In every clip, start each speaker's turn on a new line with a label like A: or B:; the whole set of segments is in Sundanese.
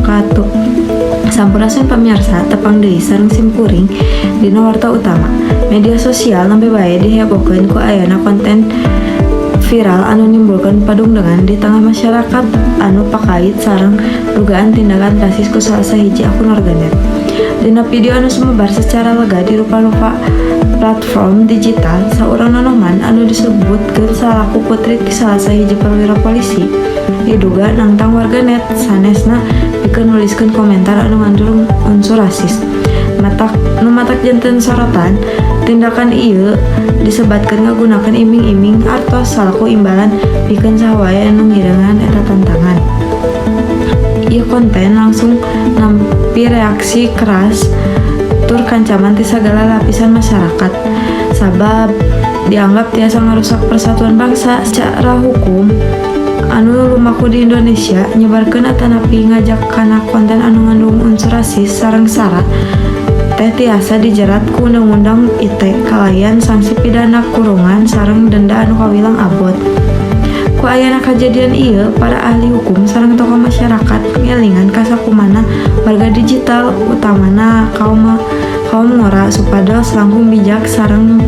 A: wabarakatuh. Sampurasun pamirsa, tepang deui sareng simkuring dina warta utama. Media sosial nembe bae dihebohkeun ku ayana konten viral anu nimbulkeun padungdengan di tengah masyarakat anu pakait sareng dugaan tindakan rasis ku salah sahiji akun warganet. Dina video anu sumebar secara lega di rupa-rupa platform digital, saurang nonoman anu disebutkeun salaku putri ti salah sahiji perwira polisi diduga nantang warganet sanesna pikeun nuliskeun komentar anu ngandung unsur rasis. Matak janten sorotan, tindakan ieu disebatkeun ngagunakeun iming-iming artos salaku imbalan pikeun saha anu ngirengan eta tantangan. Ieu konten langsung nampi reaksi keras tur kancaman ti sagala lapisan masyarakat sabab dianggap tiasa ngarusak persatuan bangsa. Secara hukum anu lumaku di Indonesia nyebarkeun atanapi ngajak kana konten anu ngandung unsur rasis sareng sara teh tiasa dijerat ku Undang-Undang ITE kalayan sanksi pidana kurungan sareng denda anu kawilang abot. Ku ayana kajadian ieu, para ahli hukum sareng tokoh masyarakat ngelingan kasakumana warga digital utamana kaum ngora supados langkung bijak sareng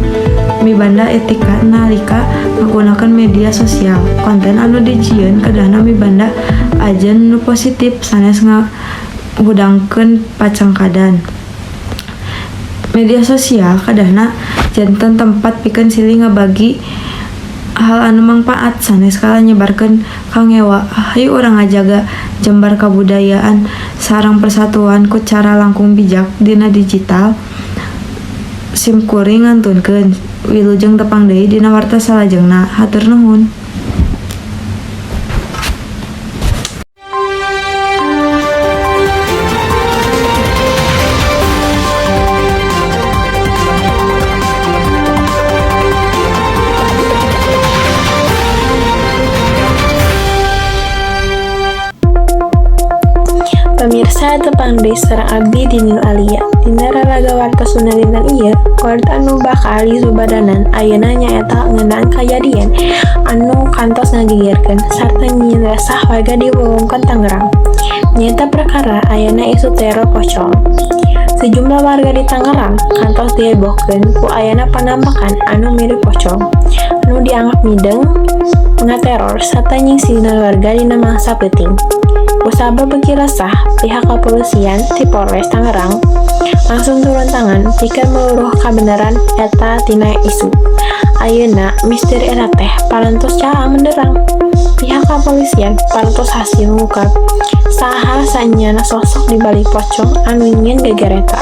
A: mibanda etika nalika menggunakan media sosial. Konten anu dijieun kedahna mibanda ajen nu positif sanes ngahudangkeun pacangkadan. Media sosial kadahna janten tempat pikeun silih ngabagi hal anu mangpaat sanes kala nyebarkeun kangewa. Hayu urang ngajaga jembar kabudayaan sareng persatuan ku cara langkung bijak dina digital. Simkuring ngantunkeun wilujeng tepang deui dina warta salajengna. Hatur nuhun.
B: Pemirsa tepang deui sareng abdi Dinul Alia. Dina raraga warta Sunda dinten ieu, warta anu bakal disubadanan ayeuna nyaeta ngeunaan kajadian anu kantos ngagegerkeun sarta nyieun resah warga di wewengkon Tangerang. Nyaeta perkara ayeuna isu teror pocong. Sejumlah warga di Tangerang kantos dihebohkeun ku ayana penampakan anu mirip pocong anu dianggap mideng ngateror sarta nyingsinan warga dina mangsa peuting. Kusabab beki resah, pihak kepolisian ti Polres Tangerang langsung turun tangan pikeun meluruh kabeneran eta tina isu. Ayeuna misteri eta teh parantos caang menderang. Pihak kepolisian parantos hasil ngungkap saha sanyana sosok di balik pocong anu nyieun geger eta.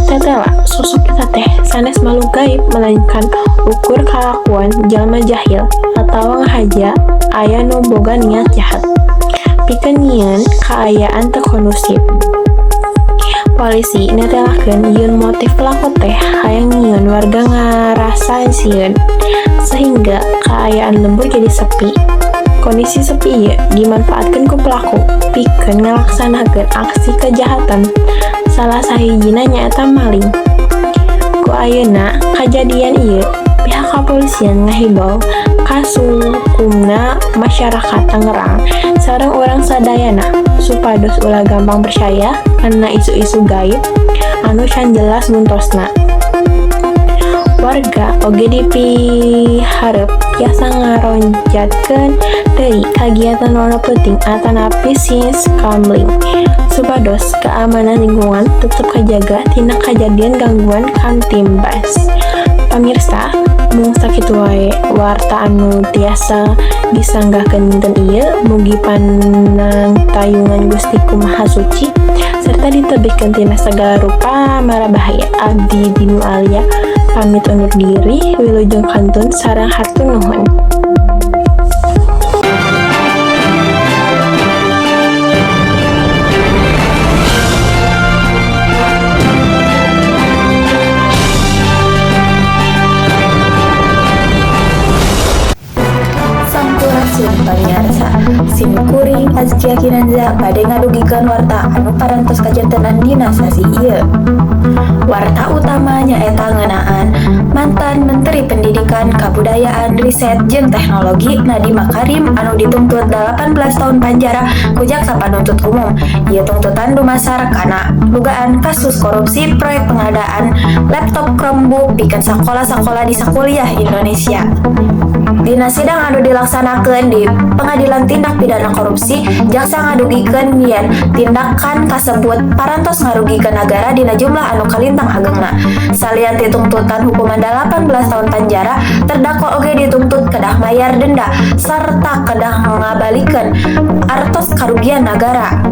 B: Tetela sosok eta teh sanes makhluk gaib melainkan ukur kalakuan jalma jahil atawa ngahaja aya nu boga niat jahat. Pikeun nyieun kaayaan teu kondusif. Polisi netelakeun yeun motif pelaku teh hayang nyieun warga ngarasa sieun sehingga kaayaan lembur jadi sepi. Kondisi sepi ieu dimanfaatkeun ku pelaku pikeun ngalaksanakeun aksi kejahatan. Salah sahijina nyaeta maling. Ku ayeuna kajadian ieu pihak kepolisian ngahimbau kasukumna masyarakat Tangerang sareng urang sadayana supados ulah gampang percaya karena isu-isu gaib anu can jelas buntosna. Warga oge dipihareup tiasa ngaronjatkeun deui kagiatan warna penting atanapi scambling supados keamanan lingkungan tetep kajaga tina kajadian gangguan Kamtimbas. Pamirsa, mung sakitu wae warta anu tiasa disanggahkeun dinten ieu. Mugi panangtayungan Gusti Kumaha Suci serta ditebihkeun tina sagala rupa marabahaya. Abdi Dinul Alia pamit undur diri. Wilujeng kantun sareng hatur nuhun.
C: Simkuring Azkia Kinanza Aya bade ngadugikeun warta anu parantos kajantenan dina sasi ieu. Warta utamanya eta ngeunaan mantan Menteri Pendidikan, Kabudayaan, Riset, jeung Teknologi Nadiem Makarim anu dituntut 18 tahun penjara ku jaksa panuntut umum. Ieu tuntutan dumasar kana dugaan kasus korupsi proyek pengadaan laptop Chromebook pikeun sakola-sakola di sakuliah Indonesia. Dina sidang anu dilaksanakeun di Pengadilan Tindak Pidana Korupsi, jaksa ngadugikeun yen tindakan kasebut parantos ngarugikeun negara dina jumlah anu kalintang agengna. Salian ti tuntutan hukuman 18 tahun penjara, terdakwa oge dituntut kedah mayar denda sarta kedah ngabalikeun artos karugian negara.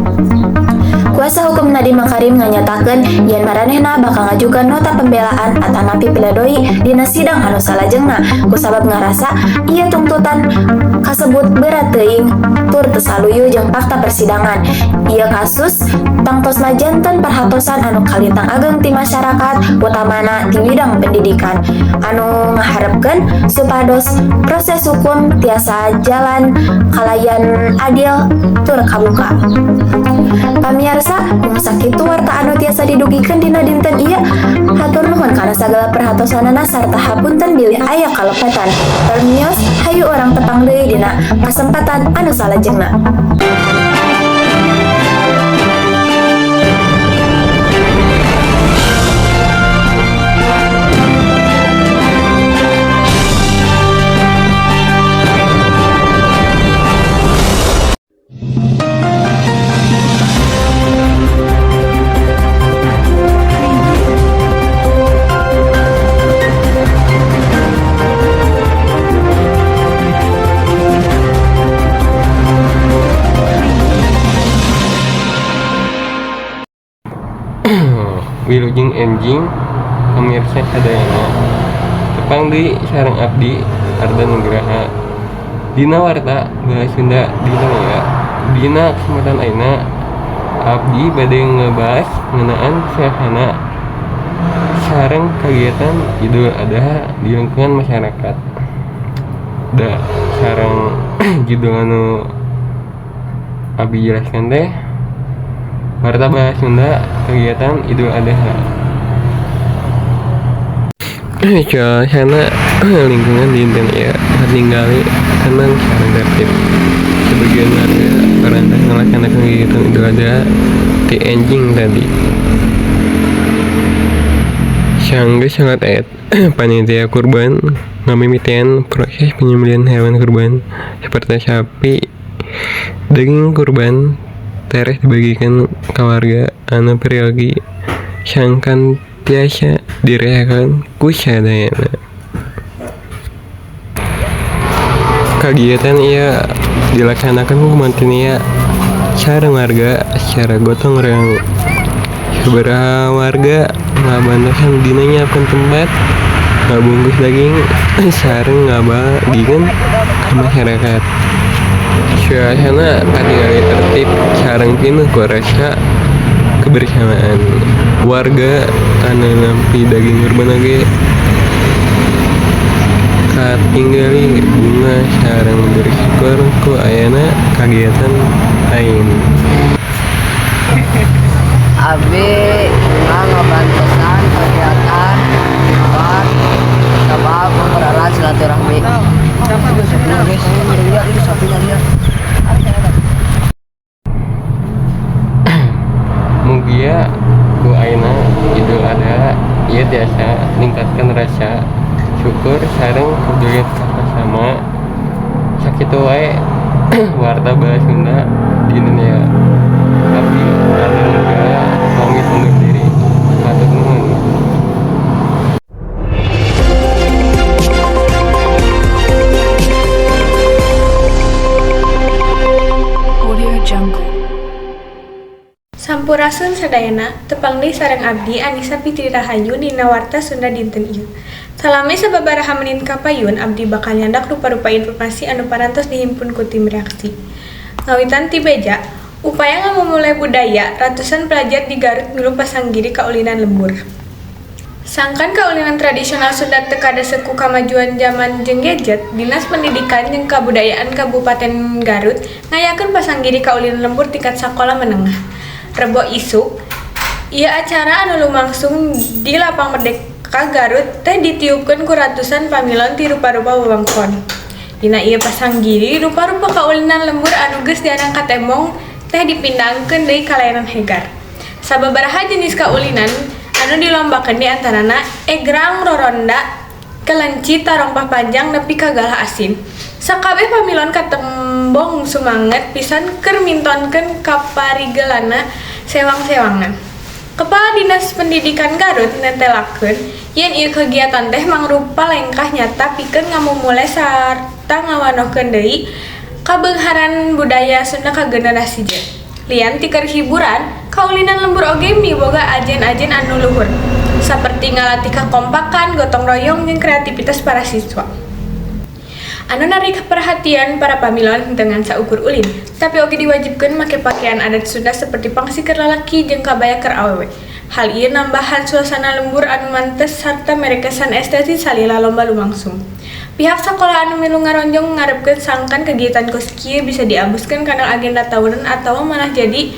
C: Kuasa hukum Nadiem Makarim nganyatakeun yen maranehna bakal ngajukeun nota pembelaan atanapi piledoi dina sidang anu salajengna kusabab ngarasa ieu tuntutan kasebut berat teuing tur teu saluyu jeung fakta persidangan. Ieu kasus tangtosna janten perhatosan anu kalintang ageng ti masyarakat utamana ti bidang pendidikan anu ngaharepkeun supados proses hukum tiasa jalan kalayan adil tur kabuka. Pamirsa, sakitu warta anu tiasa didugikeun dina dinten ieu. Hatur nuhun kana sagala perhatosanana sarta hapunten bilih aya kalepatan. Termios hayu urang tepang deui dina kasempatan anu salajengna.
D: Wilujeng enjing pemirsa sadayana tepang deui sareng abdi Arda Nugraha dina warta bahasa Sunda dina ya. Dina kesempatan ayeuna abdi bade ngebahas ngeunaan suasana sareng kegiatan Idul Adha di lingkungan masyarakat. Da sareng judul anu abdi jelaskan teh warta bahasa Sunda kegiatan Idul Adha. Suasana lingkungan dinten ya tinggali tenang sareng tertib. Sebagian warga parantos ngelaksanakeun kegiatan Idul Adha ti enjing tadi. Sanggeus sangat ayat panitia kurban ngamimitian proses penyembelihan hewan kurban seperti sapi. Daging kurban teres dibagikan ke warga anu periogi sangkan tiasa direhakan ku sadayana. Kegiatan ia dilaksanakan ku mantinia sareng warga secara gotong royong. Sabaraha warga ngabantosan dina nyiapkeun tempat ngabungkus daging sareng ngabagikeun ka masyarakat. Suasana katingali tertib sareng pinuh ku rasa kebersamaan. Warga anu nampi daging kurban oge katinggali bunga sareng bersyukur ku ayana kagiatan lain.
E: Abi ngabantosan kegiatan buat sabab mempererat silaturahmi.
D: Mugia ku ayeuna Idul Adha ieu tiasa ningkatkeun rasa syukur sareng kegiatan sama sakitu wae warta bahasa Sunda di Indonesia. Tapi ada juga pamit undur diri. Hatur nuhun.
B: Sampurasun sadayana tepang deui sareng abdi Anissa Fitri Rahayu dina warta Sunda dinten ieu. Salami sababaraha menit kapayun abdi bakal nyandak rupa-rupa informasi anu parantos dihimpun ku tim reaksi. Ngawitan ti beja, upaya ngamumulai budaya ratusan pelajar di Garut milu pasanggiri kaulinan lembur.
F: Sangkan kaulinan tradisional Sunda teu kada seku kamajuan zaman jeung gadget, Dinas Pendidikan jeung Kabudayaan Kabupaten Garut ngayakeun pasanggiri kaulinan lembur tingkat sakola menengah. Rebo isuk, ieu acara anu lumangsung di Lapang Merdeka Garut teh ditiupkeun ku ratusan pamilon ti rupa-rupa wewengkon. Dina ieu pasanggiri rupa-rupa kaulinan lembur anu geus diangkat tembong teh dipindangkeun deui ka layanan hegar. Sababaraha jenis kaulinan anu dilombakeun di antarana egrang roronda, kelenci, tarompah panjang nepi ka galah asin. Sakabeh pamilon katembong sumanget pisan keur mintonkeun kaparigelana sewang-sewangan. Kepala Dinas Pendidikan Garut netelakeun yen ieu kegiatan teh mangrupa lengkah nyata pikeun ngamumule sarta ngawanohkeun deui kabeungharan budaya Sunda ka generasi J. Lian ti keur hiburan, kaulinan lembur oge miboga ajen-ajen anu luhur, saperti ngalatih kakompakan, gotong royong, jeung kreativitas para siswa. Anu narik perhatian para pamilon dengan saukur ulin, tapi oge diwajibkeun make pakaian adat Sunda seperti pangsi keur lalaki jeung kabaya keur awewe. Hal ieu nambahan suasana lembur anu mantes sarta merekesan estetis salila lomba lumangsung. Pihak sekolah anu milu ngaronjong ngarepkeun sangkan kegiatan kos kieu bisa diabuskeun kana agenda tahunan atawa malah jadi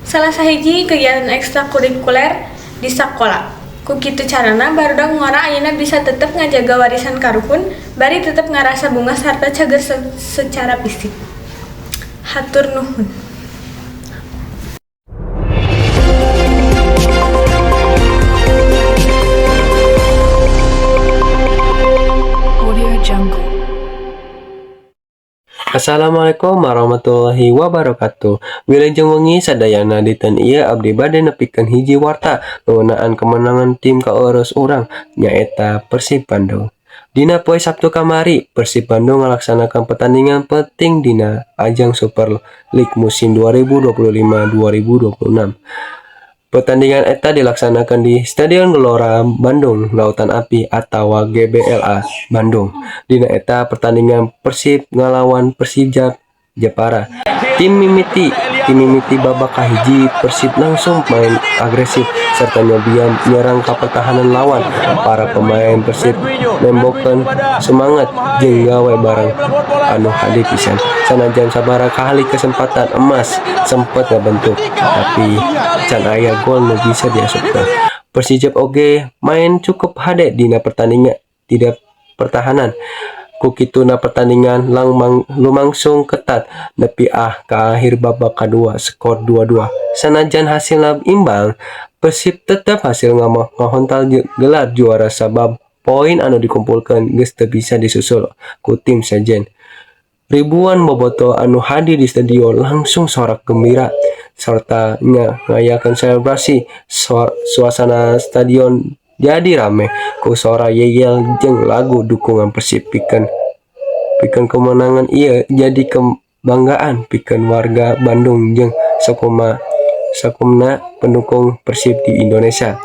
F: salah sahiji kegiatan ekstrakurikuler di sekolah. Ku kitu carana barudak ngora ayeuna bisa tetep ngajaga warisan karuhun, bari tetep ngarasa bunga sarta cager secara fisik. Hatur nuhun.
D: Assalamualaikum warahmatullahi wabarakatuh. Wilujeng wengi sadayana dinten ieu abdi bade nepikeun hiji warta ngeunaan kemenangan tim kaurus urang nyaeta Persib Bandung. Dina poe Sabtu kamari, Persib Bandung ngalaksanakan pertandingan penting dina ajang Super League musim 2025-2026. Pertandingan eta dilaksanakan di Stadion Gelora Bandung Lautan Api atau GBLA Bandung. Dina eta pertandingan Persib ngalawan Persija Jepara. Tim mimiti babak kahiji, Persib langsung main agresif serta nyobian nyerang ka pertahanan lawan. Para pemain Persib nembokeun semangat jeung gawe bareng anu hade pisan. Sanajan sabaraha kali kesempatan emas sempet ngabentuk, tapi can aya gol nu bisa diasupkeun. Persija oge main cukup hade dina pertandingan tidak pertahanan. Ku kituna pertandingan lumangsung ketat nepi ka akhir babak kedua skor 2-2. Sanajan hasilna imbang, Persib tetap hasil ngahontal gelar juara sabab poin anu dikumpulkan geus teu bisa disusul ku tim sejen. Ribuan bobotoh anu hadir di stadion langsung sorak gembira serta ngayakeun selebrasi. Suasana stadion jadi rame ku suara yeyel jeung lagu dukungan Persib pikeun kemenangan ieu jadi kebanggaan pikeun warga Bandung jeung sakumna pendukung Persib di Indonesia.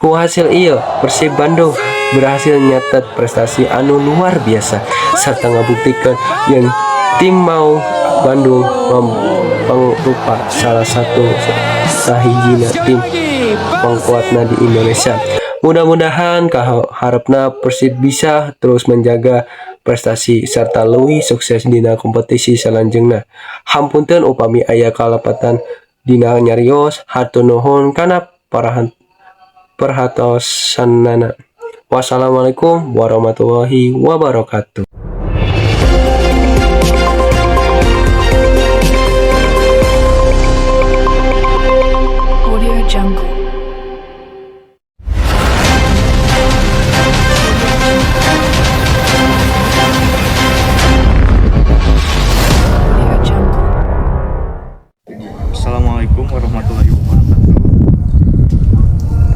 D: Ku hasil ieu Persib Bandung berhasil nyatet prestasi anu luar biasa serta ngabuktikeun yen tim Maung Bandung mangrupa salah satu sahijina tim pangkuatna di Indonesia. Mudah-mudahan harapna Persib bisa terus menjaga prestasi serta leuwih sukses dina kompetisi salanjengna. Hampunten upami aya kalapatan dina nyarios, hatur nuhun kana perhatosanana. Wassalamualaikum warahmatullahi wabarakatuh.
G: Assalamualaikum warahmatullahi wabarakatuh.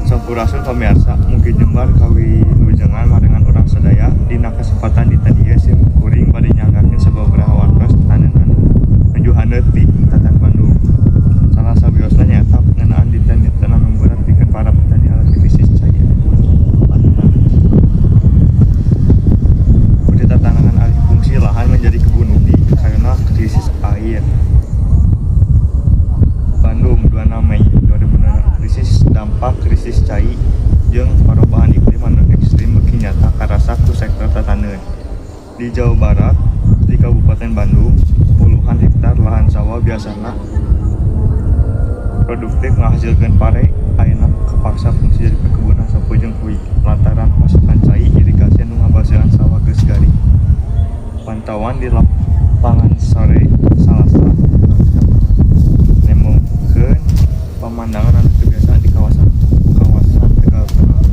G: Sampurasun pamirsa, mugi jembar kawi nujangan marengan urang sadaya dina kesempatan di tadi sim kuring bade nyanggakeun sababaraha wartos tanenan nuju handeup di Tatan Bandung. Salah sabiosna nyaeta ngeunaan dinten-dinten anu berat pikeun para petani alat krisis caya. Budi tatanganan alih fungsi lahan menjadi kebun ubi karena krisis air. Bandung 26 Mei 2006. Dampak krisis cai jeung perubahan iklim anu ekstrem beuki nyata karasa ku sektor tataneun. Di Jawa Barat, di Kabupaten Bandung, puluhan hektar lahan sawah biasana produktif menghasilkan pare ayeuna kapaksa fungsi jadi perkebunan sapoe jeung kui lantaran pasokan cai irigasi anu ngabaseuhan sawah geus garing. Pantauan di lapangan sore Salasa nemokeun pemandangan anu teu biasa di kawasan Tegal Tengah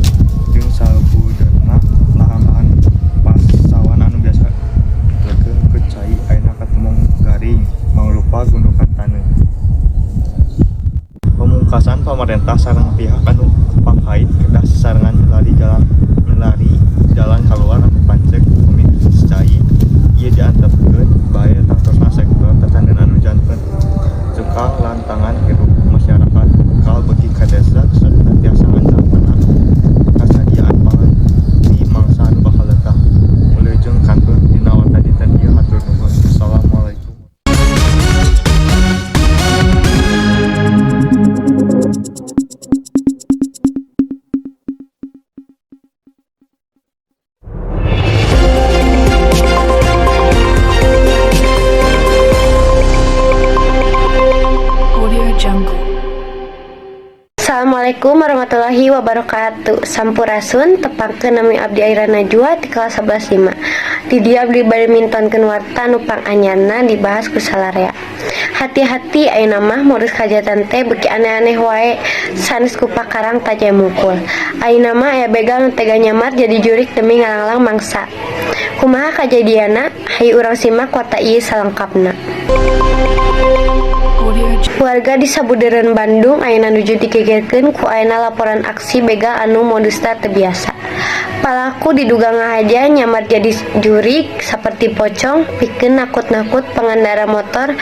G: jeung sabudeurna lahan-lahan pasawan anu biasa lekeun ku cai ayeuna katemong garing mangrupa gundukan taneuh. Pamungkasan pamarentah sareng pihak anu pakait kedah sesarengan melari jalan keluar anu pancek komunitas cai ieu diantepkeun bahaya tangtosna sektor tataneun anu janten cekal lantangan hirup masyarakat bekal bagi ka desa serta tiasa ngancamna kasadiaan pangan di mangsa anu bakal datang. Wilujeng kantun dina warta dinten ieu hatur nuhun. Assalamualaikum.
H: Assalamualaikum warahmatullahi wabarakatuh. Sampurasun tepangkeun nami abdi Aira Najwa di kelas 11.5. Di dia abdi badmintonkeun warta nu panganyarna dibahas ku salarea. Hati-hati ayeuna mah modus kajatan teh beuki aneh-aneh wae sanes ku pakarang taja mukul. Ayeuna mah aya begal nu tega nyamar jadi jurik demi ngalanglang mangsa. Kumaha kajadianna? Hayu urang simak warta ieu salengkapna. Warga di Sabudeureun Bandung ayeuna nuju digegerkeun ku ayeuna laporan aksi begal anu modusna teu biasa. Palaku diduga ngahaja nyamar jadi jurik saperti pocong pikeun nakut-nakut pengendara motor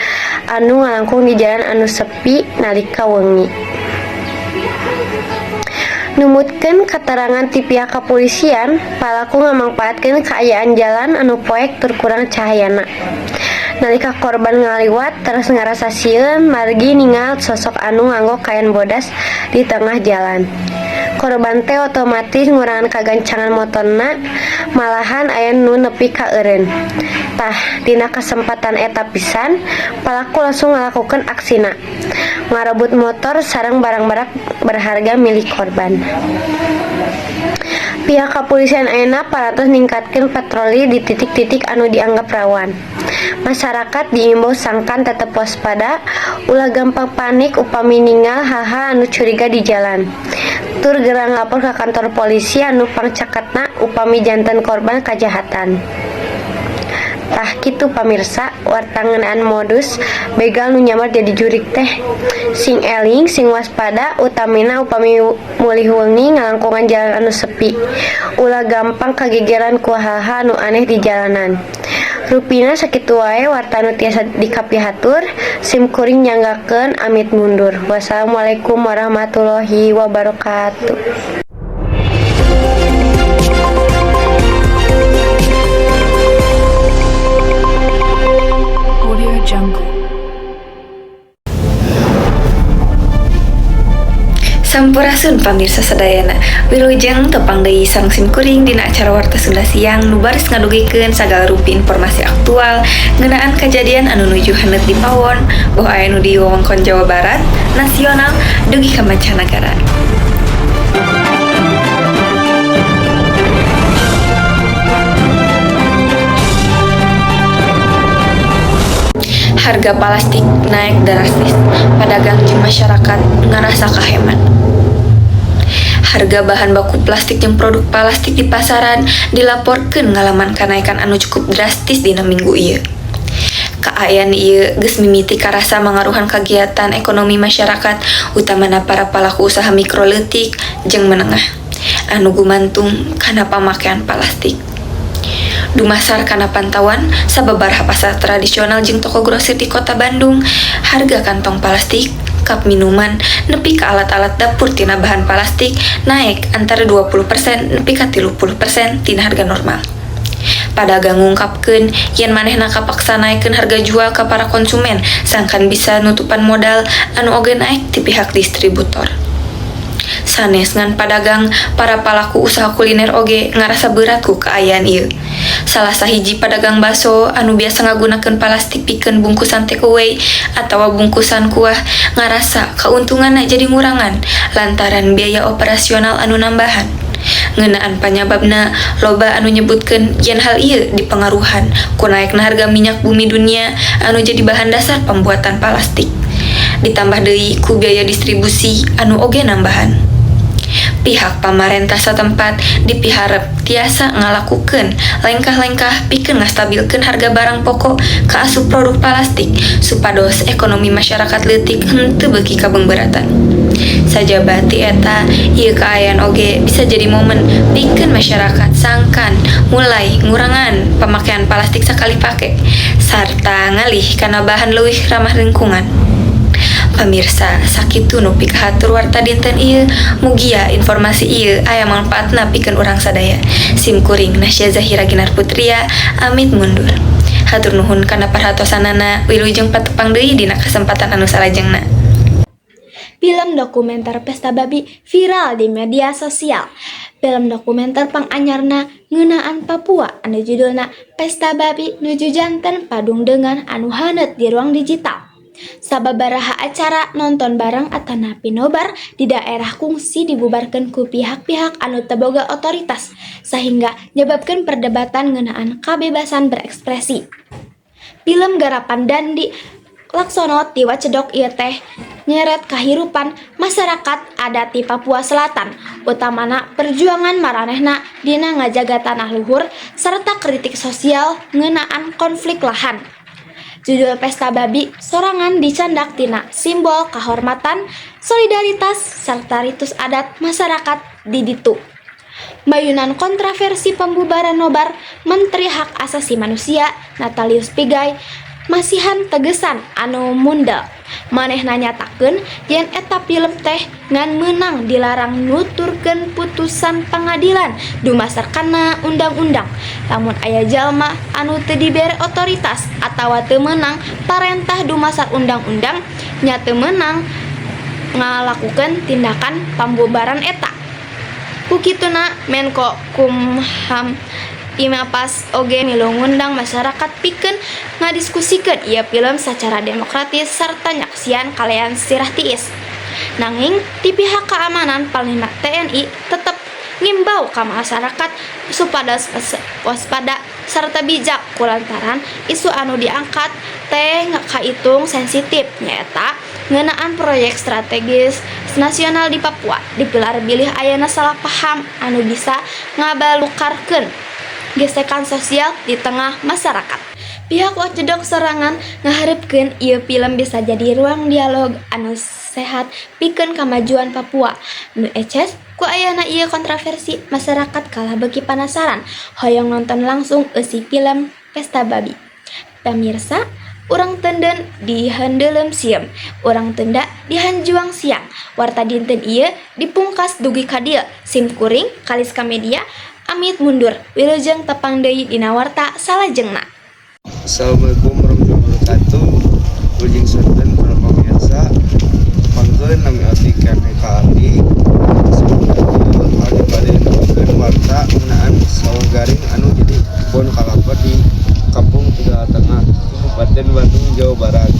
H: anu ngalangkung di jalan anu sepi nalika wengi. Numutkeun keterangan ti pihak kepolisian, palaku ngamangpaatkeun kaayaan jalan anu poek tur kurang cahayana. Nalika korban ngaliwat terus ngarasa sieun margi ningal sosok anu nganggo kain bodas di tengah jalan. Korban teh otomatis ngurangan kagancangan motorna, malahan aya nu nepi ka eureun. Tah, dina kesempatan eta pisan, pelaku langsung ngalakukeun aksina. Ngarebut motor sareng barang-barang berharga milik korban. Pihak kepolisian ayeuna parantos ningkatkeun patroli di titik-titik anu dianggap rawan. Masyarakat diimbau sangkan tetep waspada, ulah gampang panik upami ningal hal-hal anu curiga di jalan. Tur gerang lapor ke kantor polisi anu pangcakatna upami janten korban kajahatan. Tah kitu pamirsa, warta ngeunaan modus begal nu nyamar jadi jurik teh. Sing eling, sing waspada, utamina upami mulih wengi ngalangkungan jalan anu sepi. Ulah gampang kagegeran ku hal-hal anu aneh di jalanan. Rupina sakitu wae warta anu tiasa dikapihatur, sim kuring nyanggakeun amit mundur. Wassalamualaikum warahmatullahi wabarakatuh.
I: Sampurasun pamirsa sadayana, wilujeng tepang deui sareng sim kuring dina acara warta Sunda Siang nu baris ngadugikeun sagala rupi informasi aktual ngeunaan kajadian anu nuju haneut di pawon boh aya nu di wewengkon Jawa Barat, nasional, dugi ka mancanagara. Harga plastik naik drastis, pedagang jeung masyarakat ngarasa kahemat. Harga bahan baku plastik jeung produk plastik di pasaran dilaporkeun ngalaman kenaikan anu cukup drastis dina minggu ieu. Kaayaan ieu geus mimiti karasa mangaruhan kegiatan ekonomi masyarakat, utamana para pelaku usaha mikro leutik jeung menengah anu gumantung kana pamakean plastik. Dumasar kana pantauan sababaraha pasar tradisional jeung toko grosir di Kota Bandung, harga kantong plastik, cup minuman, nepi ka alat-alat dapur tina bahan plastik naik antara 20% nepi ka 30% tina harga normal. Padagang ngungkapkeun yen manehna kapaksa naikkeun harga jual ka para konsumen sangkan bisa nutupan modal anu oge naik ti pihak distributor. Sanes ngan padagang para palaku usaha kuliner oge ngarasa berat ku keayaan ieu. Salah sahiji pedagang baso anu biasa ngagunakeun plastik pikeun bungkusan takeaway atawa bungkusan kuah ngarasa kauntunganna jadi ngurangan lantaran biaya operasional anu nambahan. Ngeunaan panyababna loba anu nyebutkeun yen hal ieu dipengaruhan ku naekna harga minyak bumi dunia anu jadi bahan dasar pembuatan plastik. Ditambah deui ku biaya distribusi anu oge nambahan. Pihak pamarentah satempat dipiharep tiasa ngalakukeun lengkah-lengkah pikeun ngastabilkeun harga barang pokok kaasup produk plastik supados ekonomi masyarakat leutik henteu beuki kabeungbeuratan. Sajaba ti eta ieu kaayaan oge bisa jadi momen pikeun masyarakat sangkan mulai ngurangan pemakaian plastik sakali pake sarta ngalih kana bahan leuwih ramah lingkungan. Pamirsa, sakitu nu pikahatur warta dinten ieu, mugia informasi ieu aya manfaatna pikeun urang sadaya. Simkuring Nasya Zahira Ginar Putria, amit mundur. Hatur nuhun kana parhatosanana, wilujeng patepang deui dina kesempatan anu salajengna.
B: Film dokumenter Pesta Babi viral di media sosial. Film dokumenter panganyarna ngeunaan Papua anu judulna Pesta Babi Nuju Janten Padung Dengan anu haneut di ruang digital. Sababaraha acara nonton bareng atanapi nobar di daerah kungsi dibubarkan ku pihak-pihak anu teu boga otoritas sehingga nyebabkeun perdebatan ngeunaan kebebasan berekspresi. Film garapan Dandi Laksono ti Wacedok ieu teh nyeret kahirupan masyarakat adat di Papua Selatan, utamana perjuangan maranehna dina ngajaga tanah luhur serta kritik sosial ngeunaan konflik lahan. Judul Pesta Babi sorangan dicandak tina simbol kahormatan, solidaritas, serta ritus adat masyarakat di ditu. Mayunan kontroversi pembubaran nobar, Menteri Hak Asasi Manusia Natalius Pigai masihan tegesan anu mundel. Manehna nyatakeun yen eta film teh ngan meunang dilarang nuturkeun putusan pengadilan dumasarkanna undang-undang. Lamun aya jalma anu teu dibere otoritas atawa teu meunang parentah dumasar undang-undang nya teu meunang ngalakukeun tindakan pambubaran eta. Kukituna Menko Kumham Imapas oge milu ngundang masyarakat pikeun ngadiskusikeun ieu film secara demokratis sarta nyaksian kalean sirah tiis. Nanging di pihak keamanan paling TNI tetep ngimbau ka masyarakat supados waspada sarta bijak kulantaran isu anu diangkat teh kaitung sensitif nyaeta ngeunaan proyek strategis nasional di Papua. Dipilar bilih ayana salah paham anu bisa ngabalukarkeun gesekan sosial di tengah masyarakat. Pihak Wacedok sorangan ngaharepkeun ieu film bisa jadi ruang dialog anu sehat pikeun kamajuan Papua. Nu eces ku ayana ieu kontroversi masyarakat kalah beuki penasaran hoyong nonton langsung eusi film Pesta Babi. Pamirsa, urang tenden di handeulem sieum, urang tenda di hanjuang siang. Warta dinten ieu dipungkas dugi ka dieu. Simkuring Kaliska Media amit mundur, wilujeng tepang deui dina warta salajengna.
J: Assalamualaikum warahmatullahi wabarakatuh. Wilujeng sonten para pamirsa, pangkeun nami abdi kana ka abdi. Semoga bade nukeun warta ngeunaan sawah garing anu jadi kebon kalapa di Kampung Tegal Tengah, Kabupaten Bandung, Jawa Barat.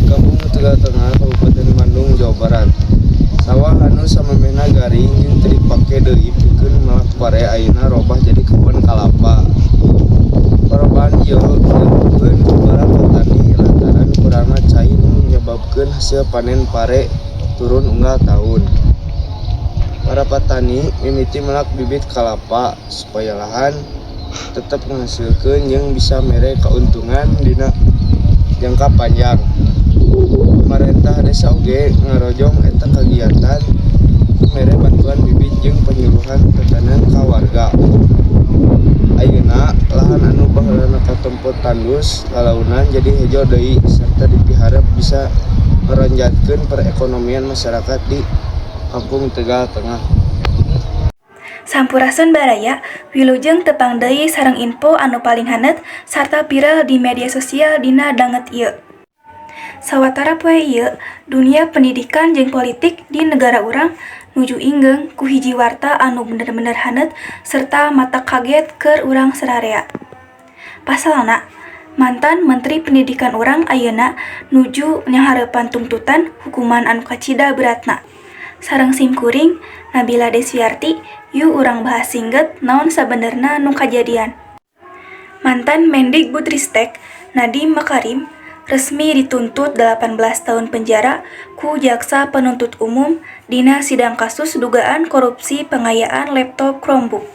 J: Kampung Tegal Tengah, Kabupaten Bandung, Jawa Barat. Sawah anu samemehna garing jeung teu dipake deui pikeun melak pare ayeuna robah jadi kebon kalapa. Perubahan ieu dilakukeun ku para petani lantaran kurangna cai nu menyebabkeun hasil panen pare turun unggal tahun. Para petani mimiti melak bibit kalapa supaya lahan tetap menghasilkeun jeung bisa mere kauntungan dina jangka panjang. Pemerintah desa oge ngarojong eta kagiatan mere bantuan bibit jeung penyuluhan tetanen ka warga. Ayeuna lahan anu baheulana katempo tandus lalaunan jadi hejo deui sarta dipiharep bisa meronjatkeun perekonomian masyarakat di Kampung Tegal Tengah.
K: Sampurasun baraya, wilujeng tepang deui sareng info anu paling haneut sarta viral di media sosial dina danget ieu. Sawatara poe ieu, dunia pendidikan jeung politik di negara urang nuju inggeng ku hiji warta anu bener-bener hanet serta mata kaget keur urang sararea. Pasalna, mantan Menteri Pendidikan urang ayeuna nuju nyahareupan tuntutan hukuman anu kacida beratna. Sareng simkuring Nabila Desviarti, yu urang bahas singget naon sabenerna nu kajadian. Mantan Mendikbudristek Nadiem Makarim resmi dituntut 18 tahun penjara ku Jaksa Penuntut Umum dina sidang kasus dugaan korupsi pengayaan laptop Chromebook.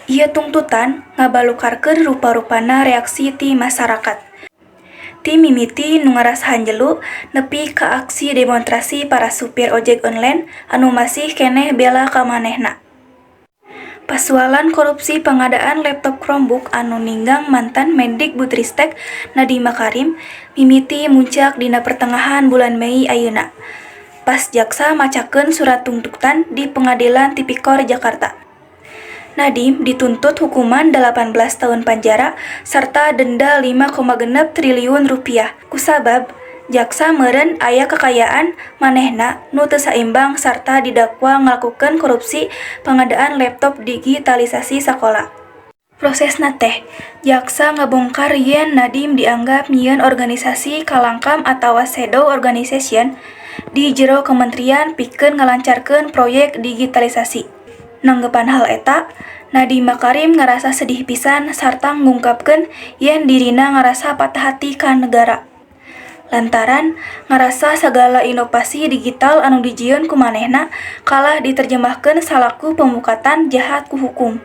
K: Ieu tuntutan ngabalukarkeun rupa-rupana reaksi ti masyarakat. Ti mimiti nu ngarasahan jelu nepi ka aksi demonstrasi para supir ojek online anu masih keneh bela ka manehna. Pasualan korupsi pengadaan laptop Chromebook anu ninggang mantan Mendikbudristek Nadiem Makarim mimiti muncak dina pertengahan bulan Mei ayeuna. Pas jaksa macakeun surat tuntutan di Pengadilan Tipikor Jakarta. Nadiem dituntut hukuman 18 tahun penjara serta denda 5,6 triliun rupiah. Kusabab jaksa meureun aya kekayaan manehna nu teu saimbang sarta didakwa ngalakukeun korupsi pengadaan laptop digitalisasi sakola. Prosesna teh, jaksa ngabongkar yen Nadiem dianggap nyieun organisasi kalangkam atawa shadow organization di jero kementerian pikeun ngalancarkeun proyek digitalisasi. Nanggepan hal eta, Nadiem Makarim ngarasa sedih pisan sarta ngungkapkeun yen dirina ngarasa patah hati ka negara. Lantaran ngarasa sagala inovasi digital anu dijieun ku manehna kalah diterjemahkeun salaku pemukatan jahat ku hukum.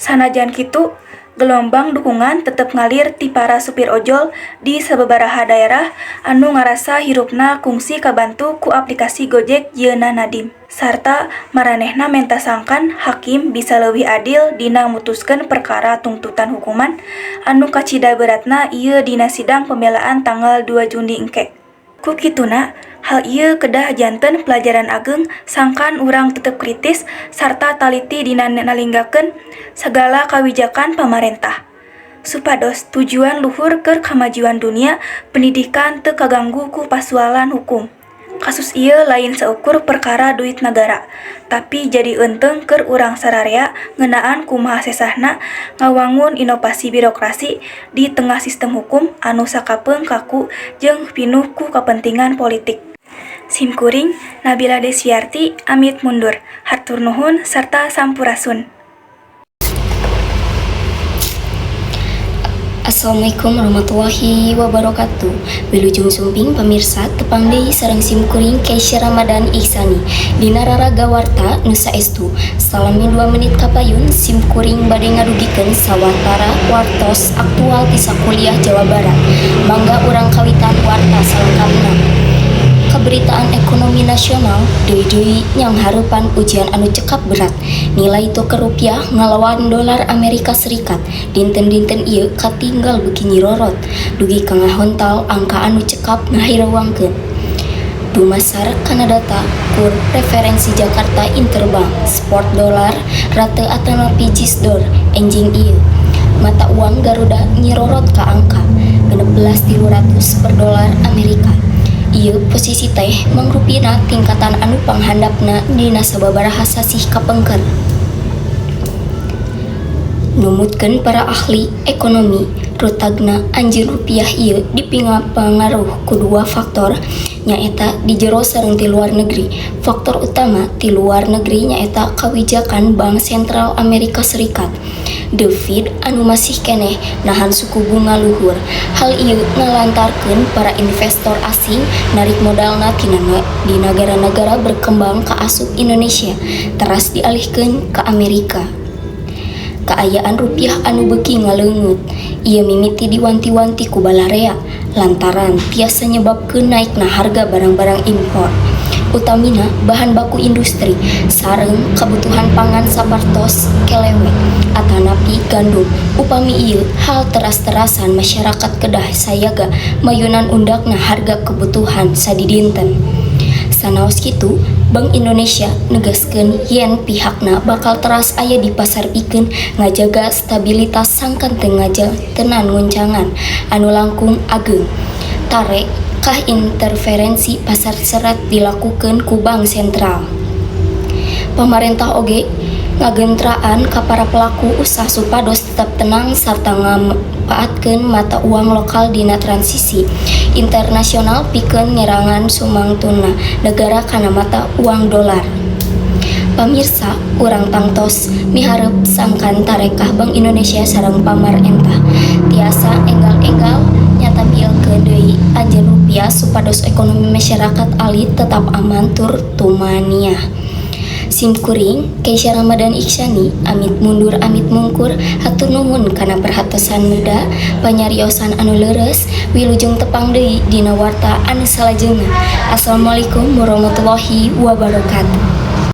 K: Sanajan kitu, gelombang dukungan tetep ngalir ti para supir ojol di sababaraha daerah anu ngarasa hirupna kungsi kabantu ku aplikasi Gojek jieuna Nadiem. Sarta maranehna menta sangkan hakim bisa leuwih adil dina mutuskeun perkara tuntutan hukuman anu kacida beratna ieu dina sidang pembelaan tanggal 2 Juni engke. Ku kituna, hal ieu kedah janten pelajaran ageng sangkan urang tetep kritis sarta taliti dina nalinggakeun segala kawijakan pamarentah. Supados tujuan luhur keur kamajuan dunia pendidikan teu kaganggu ku pasualan hukum. Kasus ieu lain seukur perkara duit negara, tapi jadi eunteng keur urang sararea ngeunaan kumaha sesahna ngawangun inovasi birokrasi di tengah sistem hukum anu sakapeung kaku jeung pinuh ku kapentingan politik. Simkuring Nabila Desviarti amit mundur. Hatur nuhun sarta sampurasun.
L: Assalamualaikum warahmatullahi wabarakatuh. Wilujeng sumping pamirsa tepang deui sareng simkuring Keisha Ramadan Ihsani dina raraga warta nu saestu. Salami 2 menit kapayun simkuring bade ngadugikeun sawatara wartos aktual ti sakuliah Jawa Barat. Mangga urang kawitan warta salengkapna. Keberitaan ekonomi nasional deui-deui nyang hareupan ujian anu cekap berat. Nilai tukar rupiah ngalawan dolar Amerika Serikat dinten-dinten ieu katinggal beuki nyirorot dugi ka ngahontal angka anu cekap ngahireuwangkeun. Dumasar kana data kur referensi Jakarta Interbank Sport Dolar rate atanapi JISDOR enjing ieu. Mata uang Garuda nyirorot ka angka 16.300 per dolar Amerika. Ieu posisi teh mangrupina tingkatan anu panghandapna dina sababaraha sasih kapengker. Numutkeun para ahli ekonomi, rutagna anjeun rupiah ieu dipingaruh ku dua faktor nyaeta di jero sareng ti luar negeri. Faktor utama ti luar negeri nyaeta kawijakan Bank Sentral Amerika Serikat. The Fed anu masih keneh nahan suku bunga luhur. Hal ieu ngalantarkeun para investor asing narik modalna di negara-negara berkembang ka asup Indonesia teras dialihkeun ka Amerika. Kaayaan rupiah anu beuki ngaleungeut ieu mimiti diwanti-wanti ku balarea lantaran tiasa nyebabkeun naikna harga barang-barang impor. Utamina bahan baku industri sareng kebutuhan pangan sabartos kelewe atanapi gandum. Upami ieu hal teras-terasan masyarakat kedah sayaga mayunan undakna harga kebutuhan sadidinten. Sanaos kitu, Bank Indonesia negaskeun yen pihakna bakal teras aya di pasar pikeun ngajaga stabilitas sangkan teu ngaja tenan nguncangan anu langkung ageng. Tare kah interferensi pasar serat dilakukan ku bank sentral. Pemerintah oge ngagentraan ka para pelaku usaha supados tetap tenang sarta ngamanfaatkeun mata uang lokal dina transisi internasional pikeun nyerangan sumangtuna negara kana mata uang dolar. Pamirsa, urang tangtos miharep sangkan tarekah Bank Indonesia sareng pamarentah tiasa enggal-enggal nyata bielkeun deui anjeun rupiah supados ekonomi masyarakat alit tetap aman tur tumaniah. Sim kuring, Keisha Ramadan Iksyani, amit mundur amit mungkur, hatur nuhun kana perhatosan muda, panyariosan anu leres, wilujeng tepang deui dina warta anu salajengna. Assalamualaikum warahmatullahi wabarakatuh.